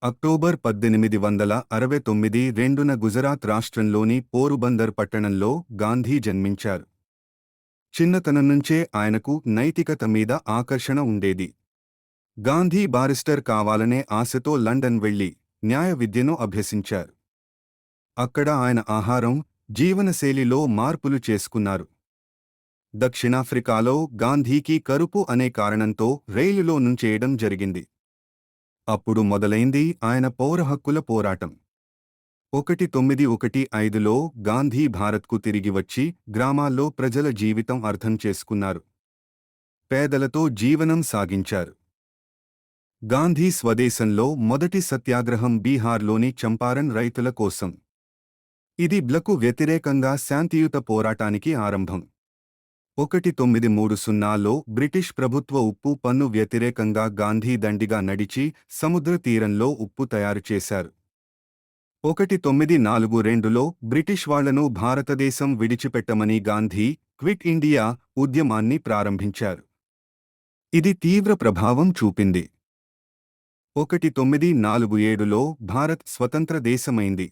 October 1869 రెండున గుజరాత్ రాష్ట్రంలోని పోరుబందర్ పట్టణంలో గాంధీ జన్మించారు. చిన్నతనం నుంచే ఆయనకు నైతికత మీద ఆకర్షణ ఉండేది. గాంధీ బారిస్టర్ కావాలనే ఆశతో లండన్ వెళ్లి న్యాయ విద్యను అభ్యసించారు. అక్కడ ఆయన ఆహారం, జీవనశైలిలో మార్పులు చేసుకున్నారు. దక్షిణాఫ్రికాలో గాంధీకి కరుపు అనే కారణంతో రైలులో నుంచేయడం జరిగింది. అప్పుడు మొదలైంది ఆయన పౌర హక్కుల పోరాటం. 1915లో గాంధీ భారత్కు తిరిగి వచ్చి గ్రామాల్లో ప్రజల జీవితం అర్థం చేసుకున్నారు. పేదలతో జీవనం సాగించారు. గాంధీ స్వదేశంలో మొదటి సత్యాగ్రహం బీహార్లోని చంపారన్ రైతుల కోసం. ఇది బ్లకు వ్యతిరేకంగా శాంతియుత పోరాటానికి ఆరంభం. 1930లో బ్రిటిష్ ప్రభుత్వ ఉప్పు పన్ను వ్యతిరేకంగా గాంధీ దండిగా నడిచి సముద్ర తీరంలో ఉప్పు తయారు చేశారు. 1942లో బ్రిటిష్ వాళ్లను భారతదేశం విడిచిపెట్టమని గాంధీ క్విట్ ఇండియా ఉద్యమాన్ని ప్రారంభించారు. ఇది తీవ్ర ప్రభావం చూపింది. 1947లో భారత్ స్వతంత్ర దేశమైంది.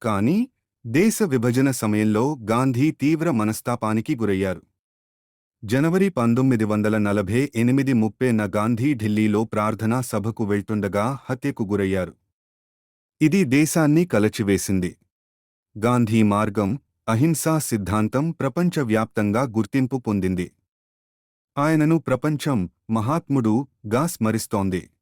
కానీ దేశ విభజన సమయంలో గాంధీ తీవ్ర మనస్తాపానికి గురయ్యారు. జనవరి 1948 గాంధీ ఢిల్లీలో ప్రార్థనా సభకు వెళ్తుండగా హత్యకు గురయ్యారు. ఇది దేశాన్ని కలచివేసింది. గాంధీ మార్గం, అహింసా సిద్ధాంతం ప్రపంచవ్యాప్తంగా గుర్తింపు పొందింది. ఆయనను ప్రపంచం మహాత్ముడు గా స్మరిస్తోంది.